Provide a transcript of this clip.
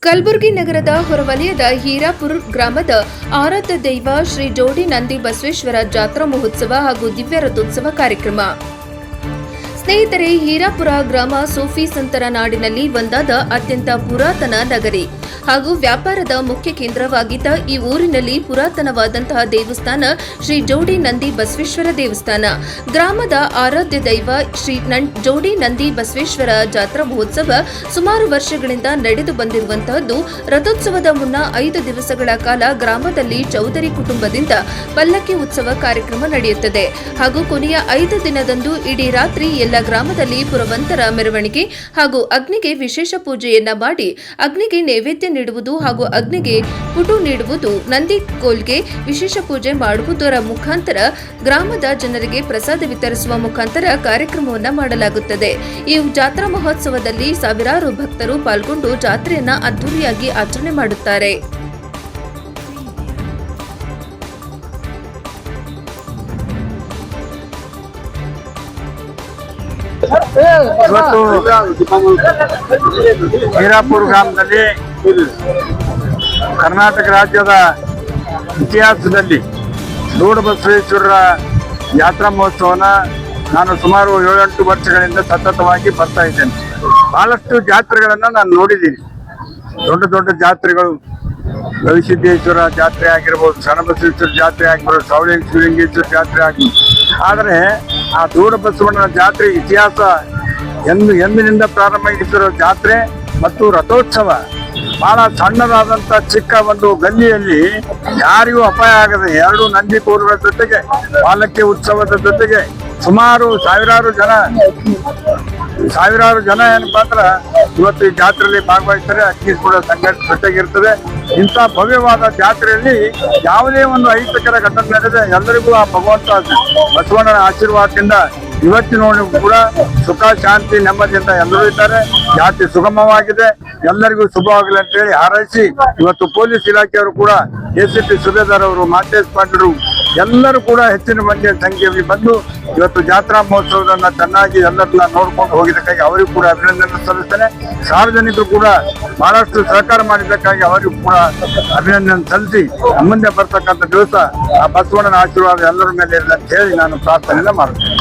ಕಲಬುರಗಿ ನಗರದ ಹೊರವಲಯದ ಹೀರಾಪುರ ಗ್ರಾಮದ ಆರಾಧ್ಯ ದೈವ ಶ್ರೀ ಜೋಡಿ ನಂದಿ ಬಸವೇಶ್ವರ ಜಾತ್ರಾ ಮಹೋತ್ಸವ ಹಾಗೂ ದಿವ್ಯ ರಥೋತ್ಸವ ಕಾರ್ಯಕ್ರಮ. ಸ್ನೇಹಿತರೆ, ಹೀರಾಪುರ ಗ್ರಾಮ ಸೂಫಿ ಸಂತರ ನಾಡಿನಲ್ಲಿ ಒಂದಾದ ಅತ್ಯಂತ ಪುರಾತನ ನಗರಿ ಹಾಗೂ ವ್ಯಾಪಾರದ ಮುಖ್ಯ ಕೇಂದ್ರವಾಗಿದ್ದ ಈ ಊರಿನಲ್ಲಿ ಪುರಾತನವಾದಂತಹ ದೇವಸ್ಥಾನ ಶ್ರೀ ಜೋಡಿ ನಂದಿ ಬಸವೇಶ್ವರ ದೇವಸ್ಥಾನ. ಗ್ರಾಮದ ಆರಾಧ್ಯ ದೈವ ಶ್ರೀ ಜೋಡಿ ನಂದಿ ಬಸವೇಶ್ವರ ಜಾತ್ರಾ ಮಹೋತ್ಸವ ಸುಮಾರು ವರ್ಷಗಳಿಂದ ನಡೆದು ಬಂದಿರುವಂತಹದ್ದು. ರಥೋತ್ಸವದ ಮುನ್ನ 5 ದಿವಸಗಳ ಕಾಲ ಗ್ರಾಮದಲ್ಲಿ ಚೌಧರಿ ಕುಟುಂಬದಿಂದ ಪಲ್ಲಕ್ಕಿ ಉತ್ಸವ ಕಾರ್ಯಕ್ರಮ ನಡೆಯುತ್ತದೆ ಹಾಗೂ ಕೊನೆಯ 5 ದಿನದಂದು ಇಡೀ ರಾತ್ರಿ ಎಲ್ಲ ಗ್ರಾಮದಲ್ಲಿ ಪುರವಂತರ ಮೆರವಣಿಗೆ ಹಾಗೂ ಅಗ್ನಿಗೆ ವಿಶೇಷ ಪೂಜೆಯನ್ನ ಮಾಡಿ ಅಗ್ನಿಗೆ ನೈವೇದ್ಯ ನೀಡುವುದು ಹಾಗೂ ಅಗ್ನಿಗೆ ಪುಟು ನೀಡುವುದು, ನಂದಿ ಕೋಲ್ಗೆ ವಿಶೇಷ ಪೂಜೆ ಮಾಡುವುದರ ಮುಖಾಂತರ ಗ್ರಾಮದ ಜನರಿಗೆ ಪ್ರಸಾದ ವಿತರಿಸುವ ಮುಖಾಂತರ ಕಾರ್ಯಕ್ರಮವನ್ನು ಮಾಡಲಾಗುತ್ತದೆ. ಈ ಜಾತ್ರಾ ಮಹೋತ್ಸವದಲ್ಲಿ ಸಾವಿರಾರು ಭಕ್ತರು ಪಾಲ್ಗೊಂಡು ಜಾತ್ರೆಯನ್ನ ಅದ್ದೂರಿಯಾಗಿ ಆಚರಣೆ ಮಾಡುತ್ತಾರೆ. ಇವತ್ತು ಹೀರಾಪುರ ಗ್ರಾಮದಲ್ಲಿ ಕರ್ನಾಟಕ ರಾಜ್ಯದ ಇತಿಹಾಸದಲ್ಲಿ ಜೋಡಿ ಬಸವೇಶ್ವರರ ಜಾತ್ರಾ ಮಹೋತ್ಸವನ ನಾನು ಸುಮಾರು 7-8 ವರ್ಷಗಳಿಂದ ಸತತವಾಗಿ ಬರ್ತಾ ಇದ್ದೇನೆ. ಬಹಳಷ್ಟು ಜಾತ್ರೆಗಳನ್ನ ನಾನು ನೋಡಿದ್ದೀನಿ. ದೊಡ್ಡ ದೊಡ್ಡ ಜಾತ್ರೆಗಳು, ಗವಿಸಿದ್ದೇಶ್ವರ ಜಾತ್ರೆ ಆಗಿರ್ಬೋದು, ಶರಣಬಸವೇಶ್ವರ ಜಾತ್ರೆ ಆಗಿರ್ಬೋದು, ಶಿವಲಿಂಗೇಶ್ವರ ಜಾತ್ರೆ ಆಗಿರ್ಬೋದು. ಆದರೆ ಆ ಜೋಡಿ ಬಸವಣ್ಣನ ಜಾತ್ರೆ ಇತಿಹಾಸ ಎಂದಿನಿಂದ ಪ್ರಾರಂಭವಾಗಿರೋ ಜಾತ್ರೆ ಮತ್ತು ರಥೋತ್ಸವ ಬಹಳ ಸಣ್ಣದಾದಂತ ಚಿಕ್ಕ ಒಂದು ಗಲ್ಲಿಯಲ್ಲಿ ಯಾರಿಗೂ ಅಪಾಯ ಆಗದೆ 2 ನಂದಿ ಕೋಲುಗಳ ಜೊತೆಗೆ ಪಾಲಕಿ ಉತ್ಸವದ ಜೊತೆಗೆ ಸುಮಾರು ಸಾವಿರಾರು ಜನ ಏನಪ್ಪಾ ಅಂದ್ರೆ ಇವತ್ತು ಈ ಜಾತ್ರೆಯಲ್ಲಿ ಭಾಗವಹಿಸ್ತಾರೆ. ಅಗ್ನಿ ಕೂಡ ಸಂಘಟನೆ ಜೊತೆಗಿರ್ತದೆ. ಇಂಥ ಭವ್ಯವಾದ ಜಾತ್ರೆಯಲ್ಲಿ ಯಾವುದೇ ಒಂದು ಅಹಿತಕರ ಘಟನೆ ನಡೆದರೆ ಎಲ್ಲರಿಗೂ ಆ ಭಗವಂತ ಬಸವಣ್ಣನ ಆಶೀರ್ವಾದದಿಂದ ಇವತ್ತಿನವರೆಗೂ ಕೂಡ ಸುಖ, ಶಾಂತಿ, ನೆಮ್ಮದಿಯಿಂದ ಎಲ್ಲರೂ ಇದ್ದಾರೆ. ಜಾತಿ ಸುಗಮವಾಗಿದೆ. ಎಲ್ಲರಿಗೂ ಶುಭವಾಗಲಿ ಅಂತ ಹೇಳಿ ಹಾರೈಸಿ ಇವತ್ತು ಪೊಲೀಸ್ ಇಲಾಖೆಯವರು ಕೂಡ ACP ಸುಬೇದಾರ್ ಅವರು, ಮಾತೇಶ್ ಪಾಟೀಲ್ ಎಲ್ಲರೂ ಕೂಡ ಹೆಚ್ಚಿನ ಸಂಖ್ಯೆಯಲ್ಲಿ ಬಂದು ಇವತ್ತು ಜಾತ್ರಾ ಮಹೋತ್ಸವದನ್ನ ಚೆನ್ನಾಗಿ ಎಲ್ಲರನ್ನ ನೋಡ್ಕೊಂಡು ಹೋಗಿದ್ದಕ್ಕಾಗಿ ಅವರಿಗೂ ಕೂಡ ಅಭಿನಂದನೆ ಸಲ್ಲಿಸ್ತೇನೆ. ಸಾರ್ವಜನಿಕರು ಕೂಡ ಬಹಳಷ್ಟು ಸಹಕಾರ ಮಾಡಿದ್ದಕ್ಕಾಗಿ ಅವರಿಗೂ ಕೂಡ ಅಭಿನಂದನೆ ಸಲ್ಲಿಸಿ ಮುಂದೆ ಬರ್ತಕ್ಕಂಥ ದಿವಸ ಆ ಬಸವಣ್ಣನ ಆಶೀರ್ವಾದ ಎಲ್ಲರ ಮೇಲೆ ಇರಲಿ ಅಂತ ಹೇಳಿ ನಾನು ಪ್ರಾರ್ಥನೆಯನ್ನ ಮಾಡ್ತೇನೆ.